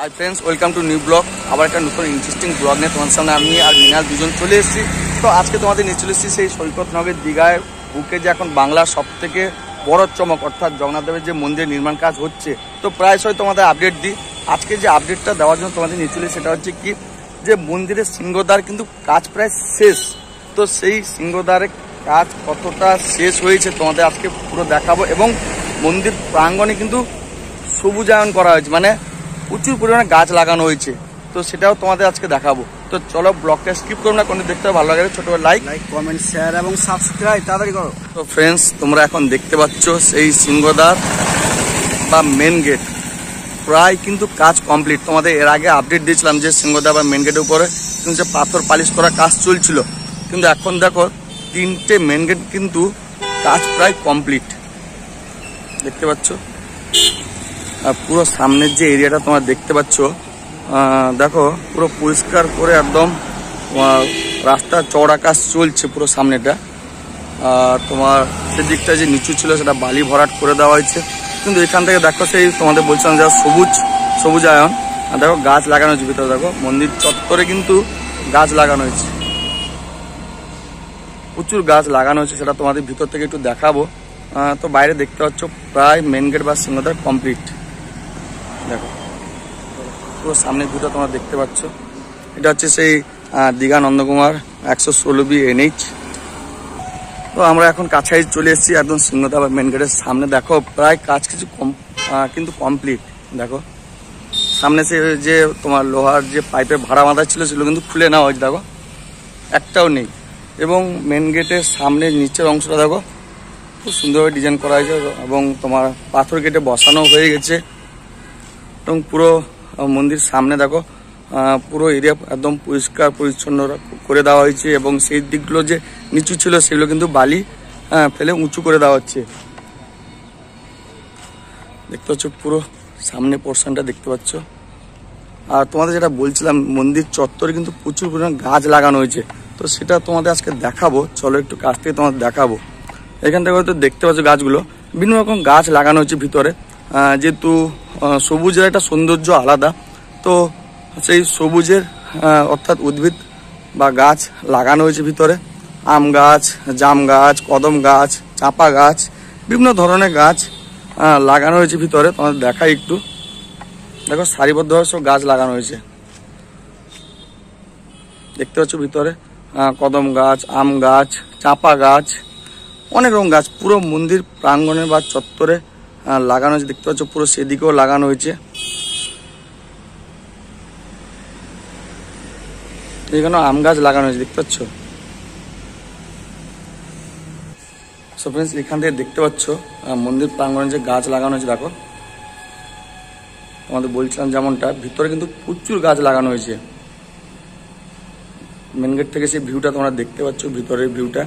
Hi friends, welcome to new blog. আবার একটা নতুন ইন্টারেস্টিং ব্লগ নিয়ে তোমার সামনে আমি আর মিনাল দুজন চলে এসেছি। তো আজকে তোমাদের নিয়ে চলে এসেছি সেই সৈকতনগর দীঘায় বুকে যে এখন বাংলার সব থেকে বড় চমক অর্থাৎ জগন্নাথ দেবের যে মন্দিরের নির্মাণ কাজ হচ্ছে। তো প্রায়শই তোমাদের আপডেট দিই। আজকে যে আপডেটটা দেওয়ার জন্য তোমাদের নিয়ে চলে সেটা হচ্ছে কি, যে মন্দিরের সিংহদ্বার কিন্তু কাজ প্রায় শেষ। তো সেই সিংহদ্বারের কাজ কতটা শেষ হয়েছে তোমাদের আজকে পুরো দেখাবো, এবং মন্দির প্রাঙ্গণে কিন্তু সবুজায়ন করা হয়েছে, মানে প্রচুর পরিমাণে গাছ লাগানো হয়েছে। তো সেটাও তোমাদের আজকে দেখাবো। তো চলো, ব্লগটা স্কিপ করো না, কোনো দেখতে ভালো লাগে ছোট লাইক কমেন্ট শেয়ার এবং সাবস্ক্রাইব তাড়াতাড়ি করো। তো ফ্রেন্ডস, তোমরা এখন দেখতে পাচ্ছ সেই সিংহদ্বার বা মেন গেট প্রায় কিন্তু কাজ কমপ্লিট। তোমাদের এর আগে আপডেট দিয়েছিলাম যে সিংহদ্বার বা মেন গেটের উপরে কিন্তু যে পাথর পালিশ করা কাজ চলছিল, কিন্তু এখন দেখো তিনটে মেন গেট কিন্তু কাজ প্রায় কমপ্লিট। দেখতে পাচ্ছ পুরো সামনের যে এরিয়াটা তোমরা দেখতে পাচ্ছ, দেখো পুরো পরিষ্কার করে একদম রাস্তা চওড়া কাজ চলছে পুরো সামনেটা। তোমার সেদিকটা যে নিচু ছিল সেটা বালি ভরাট করে দেওয়া হয়েছে। কিন্তু এখান থেকে দেখো সেই তোমাদের বলছিলাম যা সবুজায়ন, দেখো গাছ লাগানো হয়েছে ভিতরে। দেখো মন্দির চত্বরে কিন্তু গাছ লাগানো হয়েছে, প্রচুর গাছ লাগানো হয়েছে, সেটা তোমাদের ভিতর থেকে একটু দেখাবো। তো বাইরে দেখতে পাচ্ছ প্রায় মেন গেট বা সিংহদ্বার কমপ্লিট। দেখো পুরো সামনের ভিউটা তোমরা দেখতে পাচ্ছ। এটা হচ্ছে সেই দীঘা নন্দকুমার 116B NH। তো আমরা এখন কাছাই চলে এসেছি একদম সিংহদ্বার বা মেন গেটের সামনে। দেখো প্রায় কাজ কিছু কিন্তু কমপ্লিট। দেখো সামনে যে তোমার লোহার যে পাইপের ভাড়া বাঁধা ছিল সেগুলো কিন্তু খুলে নেওয়া হয়েছে, দেখো একটাও নেই। এবং মেন গেটের সামনে নিচের অংশটা দেখো খুব সুন্দরভাবে ডিজাইন করা হয়েছে, এবং তোমার পাথর গেটে বসানো হয়ে গেছে। এবং পুরো মন্দির সামনে দেখো পুরো এরিয়া একদম পরিষ্কার পরিচ্ছন্ন করে দেওয়া হয়েছে, এবং সেই দিকগুলো যে নিচু ছিল সেগুলো কিন্তু বালি ফেলে উঁচু করে দেওয়া হচ্ছে। দেখতে পাচ্ছ পুরো সামনে পোর্শনটা দেখতে পাচ্ছ। আর তোমাদের যেটা বলছিলাম, মন্দির চত্বরে কিন্তু প্রচুর পরিমাণে গাছ লাগানো হয়েছে। তো সেটা তোমাদের আজকে দেখাবো, চলো একটু কাছ থেকে তোমাদের দেখাবো। এখান থেকে হয়তো দেখতে পাচ্ছ গাছগুলো, বিভিন্ন রকম গাছ লাগানো হয়েছে ভিতরে। যেহেতু সবুজের একটা সৌন্দর্য আলাদা, তো সেই সবুজের অর্থাৎ উদ্ভিদ বা গাছ লাগানো হয়েছে ভিতরে। আম গাছ, জাম গাছ, কদম গাছ, চাপা গাছ, বিভিন্ন ধরনের গাছ লাগানো হয়েছে ভিতরে। তোমাদের দেখাই একটু। দেখো সারিবদ্ধভাবে সব গাছ লাগানো হয়েছে, দেখতে পাচ্ছ ভিতরে কদম গাছ, আম গাছ, চাপা গাছ, অনেক রকম গাছ পুরো মন্দির প্রাঙ্গণে বা চত্বরে লাগানো হয়েছে। দেখতে পাচ্ছ পুরো সেদিকেও লাগানো হয়েছে। এখানে আম গাছ লাগানো হয়েছে, দেখতে পাচ্ছ। সো ফ্রেন্ডস, এখান থেকে দেখতে পাচ্ছ মন্দির প্রাঙ্গণে যে গাছ লাগানো হয়েছে। দেখো আমাদের বলছিলাম যেমনটা, ভিতরে কিন্তু প্রচুর গাছ লাগানো হয়েছে। মেন গেট থেকে সেই ভিউটা তোমরা দেখতে পাচ্ছ, ভিতরের ভিউটা।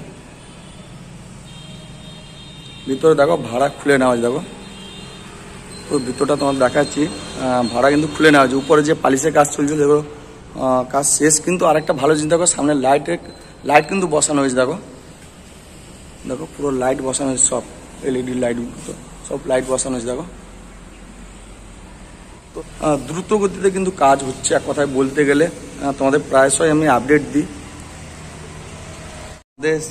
ভিতরে দেখো ভাড়া খুলে নেওয়া হয়েছে। দেখো তো ভিতরটা তোমার দেখাচ্ছি, ভাড়া কিন্তু খুলে নেওয়া হয়েছে। উপরে যে পালিশের কাজ চলছে দেখো কাজ শেষ। কিন্তু আরেকটা ভালো জিনিস দেখো, সামনে লাইট কিন্তু বসানো হয়েছে। দেখো দেখো পুরো লাইট বসানো হয়েছে, সব LED লাইট, সব লাইট বসানো হয়েছে। দেখো তো দ্রুত গতিতে কিন্তু কাজ হচ্ছে এক কথায় বলতে গেলে। তোমাদের প্রায়শই আমি আপডেট দিই।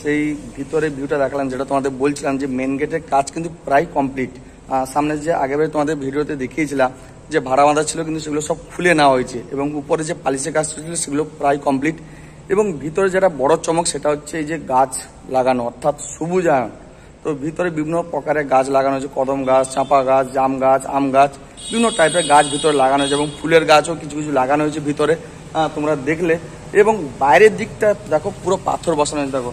সেই ভিতরে ভিউটা দেখালাম, যেটা তোমাদের বলছিলাম যে মেন গেটের কাজ কিন্তু প্রায় কমপ্লিট। সামনে যে আগেবারে তোমাদের ভিডিওতে দেখিয়েছিলাম যে ভাড়া বাঁধা ছিল, কিন্তু সেগুলো সব খুলে নেওয়া হয়েছে, এবং উপরে যে পালিশের কাজ ছিল সেগুলো প্রায় কমপ্লিট। এবং ভিতরে যেটা বড় চমক সেটা হচ্ছে এই যে গাছ লাগানো অর্থাৎ সবুজায়ন। তো ভিতরে বিভিন্ন প্রকারের গাছ লাগানো হয়েছে, কদম গাছ, চাপা গাছ, জাম গাছ, আম গাছ, বিভিন্ন টাইপের গাছ ভিতরে লাগানো হয়েছে, এবং ফুলের গাছও কিছু কিছু লাগানো হয়েছে ভিতরে, তোমরা দেখলে। এবং বাইরের দিকটা দেখো পুরো পাথর বসানো হয়েছে। দেখো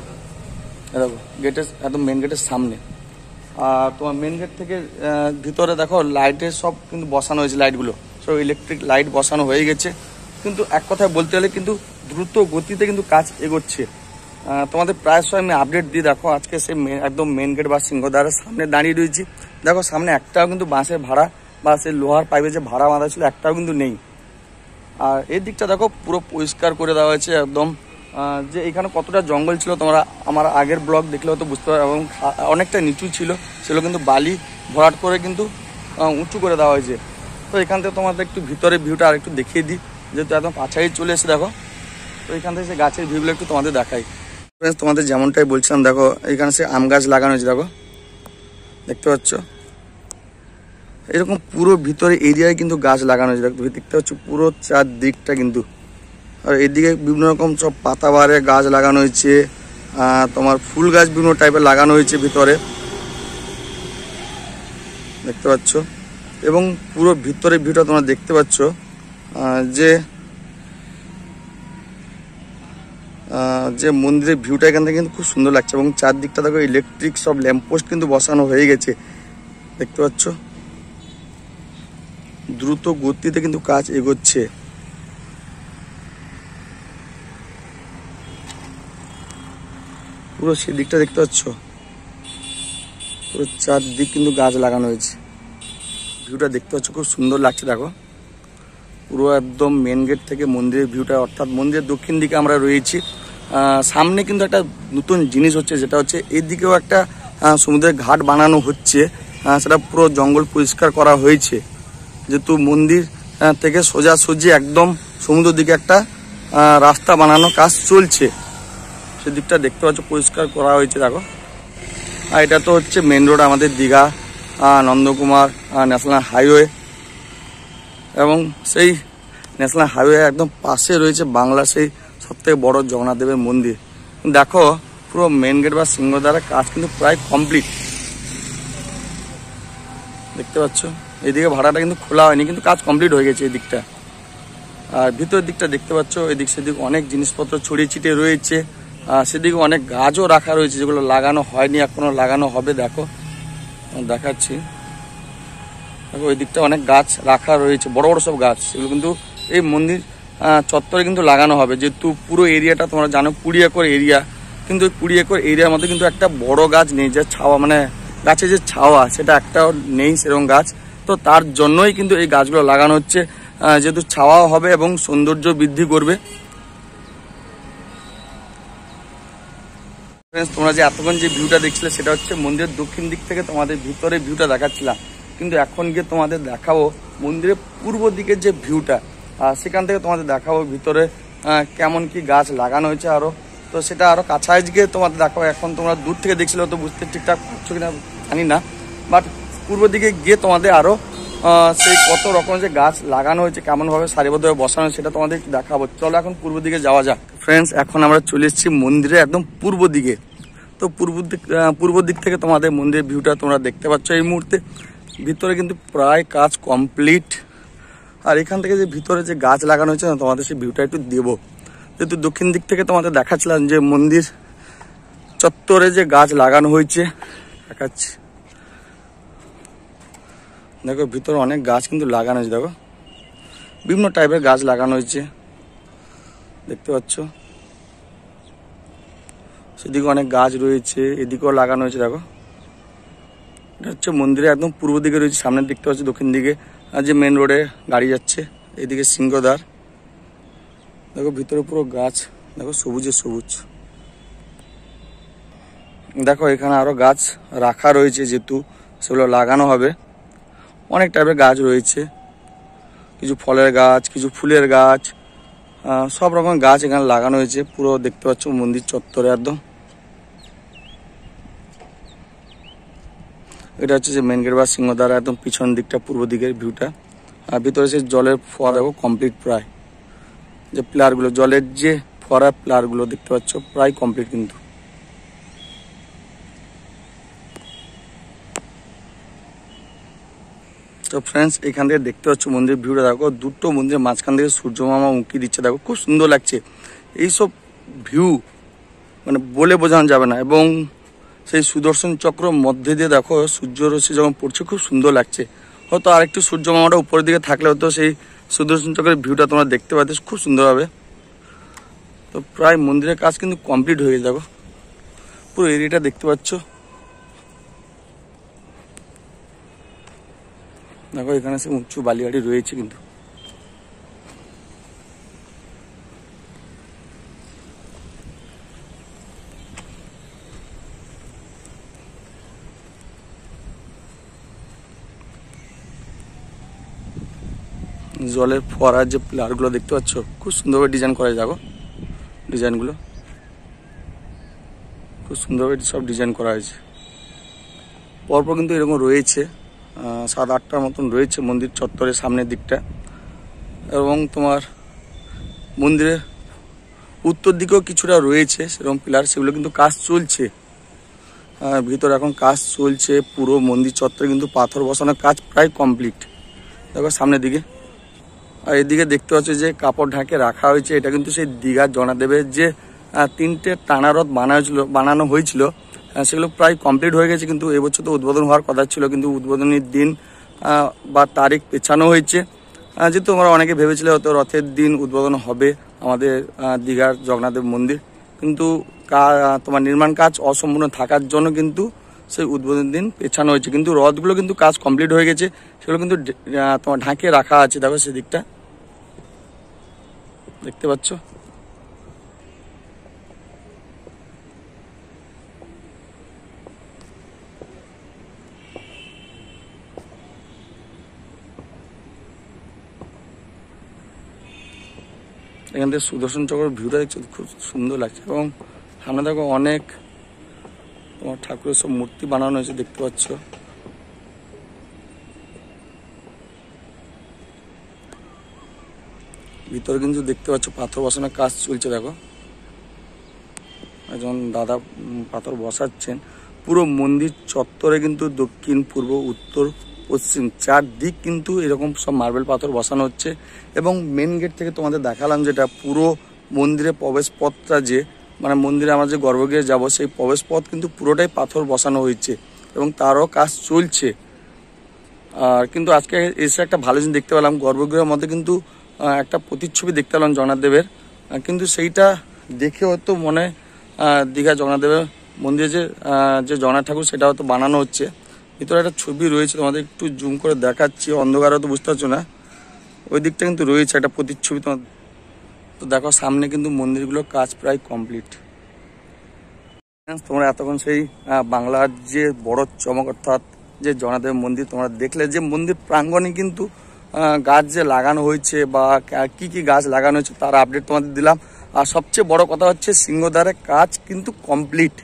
দেখো গেটের একদম মেন গেটের সামনে। আর তোমার মেন গেট থেকে ভিতরে দেখো লাইটের সব কিন্তু বসানো হয়েছে, লাইটগুলো সব ইলেকট্রিক লাইট বসানো হয়ে গেছে। কিন্তু এক কথায় বলতে গেলে কিন্তু দ্রুত গতিতে কিন্তু কাজ এগোচ্ছে। তোমাদের প্রায়শই আমি আপডেট দিই। দেখো আজকে সে একদম মেন গেট বা সিংহদ্বারের সামনে দাঁড়িয়ে রয়েছি। দেখো সামনে একটাও কিন্তু বাঁশের ভাড়া বা সেই লোহার পাইপে যে ভাড়া বাঁধা ছিল একটাও কিন্তু নেই। আর এই দিকটা দেখো পুরো পরিষ্কার করে দেওয়া হয়েছে একদম। যে এখানে কতটা জঙ্গল ছিল তোমরা আমার আগের ব্লগ দেখলে হয়তো বুঝতে পারবে, এবং অনেকটা নিচু ছিল, সেগুলো কিন্তু বালি ভরাট করে কিন্তু উঁচু করে দেওয়া হয়েছে। তো এখান থেকে তোমাদের একটু ভিতরে ভিউটা আর একটু দেখিয়ে দিই, যেহেতু একদম কাছাই চলে এসে দেখো। তো এখান থেকে সে গাছের ভিউগুলো একটু তোমাদের দেখাই। তোমাদের যেমনটাই বলছিলাম, দেখো এখানে সে আম গাছ লাগানো হয়েছে, দেখো দেখতে পাচ্ছ। এরকম পুরো ভিতরে এরিয়ায় কিন্তু গাছ লাগানো হয়েছে, দেখতে পাচ্ছ পুরো চারদিকটা কিন্তু। আর এদিকে বিভিন্ন রকম সব পাতাবাহারে গাছ লাগানো হয়েছে, তোমার ফুল গাছ বিভিন্ন টাইপের লাগানো হয়েছে ভিতরে, দেখতে পাচ্ছ। এবং পুরো ভিতরে ভিউটা তোমরা দেখতে পাচ্ছ যে মন্দিরের ভিউটা এখান থেকে কিন্তু খুব সুন্দর লাগছে। এবং চারদিকটা দেখো ইলেকট্রিক সব ল্যাম্পপোস্ট কিন্তু বসানো হয়ে গেছে, দেখতে পাচ্ছ। দ্রুত গতিতে কিন্তু কাজ এগোচ্ছে। পুরো সেদিকটা দেখতে পাচ্ছ, পুরো চারদিক কিন্তু গাছ লাগানো হয়েছে। ভিউটা দেখতে পাচ্ছ খুব সুন্দর লাগছে, দেখো পুরো একদম মেন গেট থেকে মন্দিরের ভিউটা, অর্থাৎ মন্দিরের দক্ষিণ দিকে আমরা রয়েছি। সামনে কিন্তু একটা নতুন জিনিস হচ্ছে, যেটা হচ্ছে এই দিকেও একটা সমুদ্রের ঘাট বানানো হচ্ছে। সেটা পুরো জঙ্গল পরিষ্কার করা হয়েছে, যেহেতু মন্দির থেকে সোজাসুজি একদম সমুদ্র দিকে একটা রাস্তা বানানো কাজ চলছে। সেদিকটা দেখতে পাচ্ছ পরিষ্কার করা হয়েছে, দেখো। আর এটা তো হচ্ছে মেন রোড আমাদের দীঘা নন্দকুমার ন্যাশনাল হাইওয়ে, এবং সেই ন্যাশনাল হাইওয়ে একদম পাশে রয়েছে বাংলা সেই সবথেকে বড় জগন্নাথ দেবের মন্দির। দেখো পুরো মেন গেট বা সিংহদ্বারের কাজ কিন্তু প্রায় কমপ্লিট, দেখতে পাচ্ছ। এদিকে ভাড়াটা কিন্তু খোলা হয়নি, কিন্তু কাজ কমপ্লিট হয়ে গেছে এই দিকটা। আর ভিতরের দিকটা দেখতে পাচ্ছ, এদিক সেদিক অনেক জিনিসপত্র ছড়িয়ে ছিটিয়ে রয়েছে। সেদিকে অনেক গাছও রাখা রয়েছে, যেগুলো লাগানো হয়নি, এখনো লাগানো হবে। দেখো দেখাচ্ছি, দেখো ওই দিকটা অনেক গাছ রাখা রয়েছে, বড় বড় সব গাছ। এগুলো কিন্তু এই মন্দির চত্বরে কিন্তু লাগানো হবে, যেহেতু পুরো এরিয়াটা তোমরা জানো 20 একর এরিয়া। কিন্তু ওই 20 একর এরিয়ার মধ্যে কিন্তু একটা বড় গাছ নেই, যে ছাওয়া মানে গাছের যে ছাওয়া সেটা একটাও নেই সেরকম গাছ। তো তার জন্যই কিন্তু এই গাছগুলো লাগানো হচ্ছে, যেহেতু ছাওয়াও হবে এবং সৌন্দর্য বৃদ্ধি করবে। তোমরা যে এতক্ষণ যে ভিউটা দেখছিলে, সেটা হচ্ছে মন্দিরের দক্ষিণ দিক থেকে তোমাদের ভিতরে ভিউটা দেখাচ্ছিলাম। কিন্তু এখন গিয়ে তোমাদের দেখাবো মন্দিরের পূর্ব দিকের যে ভিউটা, সেখান থেকে তোমাদের দেখাবো ভিতরে কেমন কি গাছ লাগানো হয়েছে আরো। তো সেটা আরো কাছাকাছি গিয়ে তোমাদের দেখাবো। এখন তোমরা দূর থেকে দেখছিলে তো বুঝতে ঠিকঠাক পারছো কিনা জানি না, বাট পূর্ব দিকে গিয়ে তোমাদের আরো সেই কত রকম যে গাছ লাগানো হয়েছে, কেমন ভাবে সারিবদ্ধভাবে বসানো হয়েছে, সেটা তোমাদের দেখাবো। চলো এখন পূর্ব দিকে যাওয়া যাক। ফ্রেন্ডস, এখন আমরা চলে এসেছি মন্দিরের একদম পূর্ব দিকে। তো পূর্ব দিক থেকে তোমাদের মন্দিরের ভিউটা তোমরা দেখতে পাচ্ছ এই মুহূর্তে। ভিতরে কিন্তু প্রায় কাজ কমপ্লিট। আর এখান থেকে যে ভিতরে যে গাছ লাগানো হয়েছে না, তোমাদের সেই ভিউটা একটু দেবো। যেহেতু দক্ষিণ দিক থেকে তোমাদের দেখাচ্ছিলাম যে মন্দির চত্বরে যে গাছ লাগানো হয়েছে, দেখাচ্ছি। দেখো ভিতরে অনেক গাছ কিন্তু লাগানো হয়েছে, দেখো বিভিন্ন টাইপের গাছ লাগানো হয়েছে, দেখতে পাচ্ছ। সেদিকে অনেক গাছ রয়েছে, এদিকেও লাগানো হয়েছে। দেখো এটা হচ্ছে মন্দিরে একদম পূর্ব দিকে রয়েছে, সামনের দিকটা হচ্ছে দক্ষিণ দিকে, আর যে মেন রোডে গাড়ি যাচ্ছে এদিকে সিংহদ্বার। দেখো ভিতরে পুরো গাছ, দেখো সবুজে সবুজ। দেখো এখানে আরো গাছ রাখা রয়েছে, যেহেতু সেগুলো লাগানো হবে। অনেক টাইপের গাছ রয়েছে, কিছু ফলের গাছ, কিছু ফুলের গাছ, সব রকম গাছ এখানে লাগানো হয়েছে। পুরো দেখতে পাচ্ছ মন্দির চত্বরে একদম। এটা হচ্ছে যে মেন গেট বা সিংহদ্বার একদম পিছন দিকটা, পূর্ব দিকের ভিউটা। আর ভিতরে সে জলের ফোয়ারা দেখো কমপ্লিট, প্রায় যে প্লারগুলো, জলের যে ফোয়ারা প্লারগুলো দেখতে পাচ্ছ প্রায় কমপ্লিট কিন্তু। তো ফ্রেন্ডস, এখান থেকে দেখতে পাচ্ছ মন্দির ভিউটা, দেখো দুটো মন্দিরের মাঝখান থেকে সূর্য মামা উঁকি দিচ্ছে, দেখো খুব সুন্দর লাগছে। এইসব ভিউ মানে বলে বোঝানো যাবে না। এবং সেই সুদর্শন চক্র মধ্যে দিয়ে দেখো সূর্য রশ্মি যখন পড়ছে, খুব সুন্দর লাগছে। হয়তো আরেকটু সূর্য মামাটা উপরের দিকে থাকলে হয়তো সেই সুদর্শন চক্রের ভিউটা তোমরা দেখতে পাচ্ছ খুব সুন্দরভাবে। তো প্রায় মন্দিরের কাজ কিন্তু কমপ্লিট হয়ে গেছে, দেখো পুরো এরিয়াটা দেখতে পাচ্ছ। দেখো এখানে সে উঁচু বালিয়াড়ি রয়েছে কিন্তু। জলের ফোয়ারার যে পিলারগুলো দেখতে পাচ্ছ, খুব সুন্দরভাবে ডিজাইন করা যায়। দেখো ডিজাইনগুলো খুব সুন্দরভাবে সব ডিজাইন করা হয়েছে। পরপর কিন্তু এরকম রয়েছে 7-8টার মতন রয়েছে মন্দির চত্বরের সামনের দিকটা। এবং তোমার মন্দিরের উত্তর দিকেও কিছুটা রয়েছে সেরকম পিলার, সেগুলো কিন্তু কাজ চলছে। ভিতরে এখন কাজ চলছে। পুরো মন্দির চত্বরে কিন্তু পাথর বসানোর কাজ প্রায় কমপ্লিট। দেখো সামনের দিকে। আর এদিকে দেখতে পাচ্ছ যে কাপড় ঢাকে রাখা হয়েছে। এটা কিন্তু সেই দীঘার জনাদেবের যে 3টে টানা রথ বানানো হয়েছিল সেগুলো প্রায় কমপ্লিট হয়ে গেছে। কিন্তু এবছর তো উদ্বোধন হওয়ার কথা ছিল, কিন্তু উদ্বোধনের দিন বা তারিখ পেছানো হয়েছে। যেহেতু আমরা অনেকে ভেবেছিল হয়তো রথের দিন উদ্বোধন হবে আমাদের দীঘার জগন্নাথদেব মন্দির, কিন্তু তোমার নির্মাণ কাজ অসম্পূর্ণ থাকার জন্য কিন্তু সেই উদ্বোধনের দিন পেছানো হয়েছে। কিন্তু রথগুলো কিন্তু কাজ কমপ্লিট হয়ে গেছে, সেগুলো কিন্তু তোমার ঢাকে রাখা আছে। দেখো সেদিকটা দেখতে পাচ্ছ। এখান থেকে সুদর্শন চক্রের ভিউটা দেখছো, খুব সুন্দর লাগছে। এবং সামনে দেখো অনেক তোমার ঠাকুরের সব মূর্তি বানানো হয়েছে দেখতে পাচ্ছ। ভিতরে কিন্তু দেখতে পাচ্ছ পাথর বসানোর কাজ চলছে। দেখো একজন দাদা পাথর বসাচ্ছেন। পুরো মন্দির চত্বরে কিন্তু দক্ষিণ, পূর্ব, উত্তর, পশ্চিম 4 দিক কিন্তু এরকম সব মার্বেল পাথর বসানো হচ্ছে। এবং মেন গেট থেকে তোমাদের দেখালাম যেটা পুরো মন্দিরের প্রবেশ পথটা, যে মানে মন্দিরে আমরা যে গর্ভগৃহে যাব সেই প্রবেশ পথ কিন্তু পুরোটাই পাথর বসানো হয়েছে এবং তারও কাজ চলছে। আর কিন্তু আজকে এসে একটা ভালো জিনিস দেখতে পেলাম, গর্ভগৃহের মধ্যে কিন্তু একটা প্রতিচ্ছবি দেখতে পেলাম জগন্নাথদেবের। কিন্তু সেইটা দেখে হয়তো মনে দীঘা জগন্নাথদেবের মন্দিরে যে জগন্নাথ ঠাকুর সেটা হয়তো বানানো হচ্ছে। ভিতরে একটা ছবি রয়েছে, তোমাদের একটু জুম করে দেখাচ্ছি, অন্ধকারে হয়তো বুঝতে পারছো না। ওই দিকটা কিন্তু রয়েছে একটা প্রতিচ্ছবি তোমার। তো দেখো সামনে কিন্তু মন্দিরগুলোর কাজ প্রায় কমপ্লিট। তোমরা এতক্ষণ সেই বাংলার যে বড় চমক অর্থাৎ যে জগন্নাথদেব মন্দির তোমরা দেখলে, যে মন্দির প্রাঙ্গণে কিন্তু গাছ যে লাগানো হয়েছে বা কি কি গাছ লাগানো হয়েছে তার আপডেট তোমাদের দিলাম। আর সবচেয়ে বড় কথা হচ্ছে সিংহদ্বারের কাজ কিন্তু কমপ্লিট।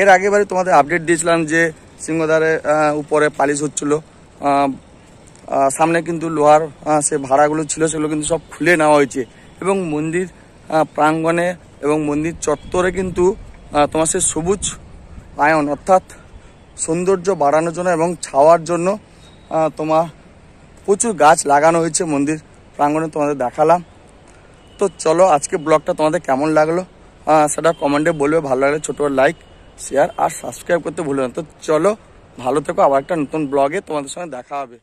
এর আগেবারে তোমাদের আপডেট দিয়েছিলাম যে সিংহদ্বারের উপরে পালিশ হচ্ছিল, সামনে কিন্তু লোহার সে ভাড়াগুলো ছিল সেগুলো কিন্তু সব খুলে নেওয়া হয়েছে। এবং মন্দির প্রাঙ্গণে এবং মন্দির চত্বরে কিন্তু তোমার সে সবুজ আয়ন অর্থাৎ সৌন্দর্য বাড়ানোর জন্য এবং ছাওয়ার জন্য তোমার প্রচুর গাছ লাগানো হয়েছে মন্দির প্রাঙ্গণে, তোমাদের দেখালাম। তো চলো আজকে ব্লগটা তোমাদের কেমন লাগলো সেটা কমেন্টে বলবে। ভালো লাগলে ছোট লাইক, শেয়ার আর সাবস্ক্রাইব করতে ভুলো না। তো চলো ভালো থেকো, আবার একটা নতুন ব্লগে তোমাদের সঙ্গে দেখা হবে।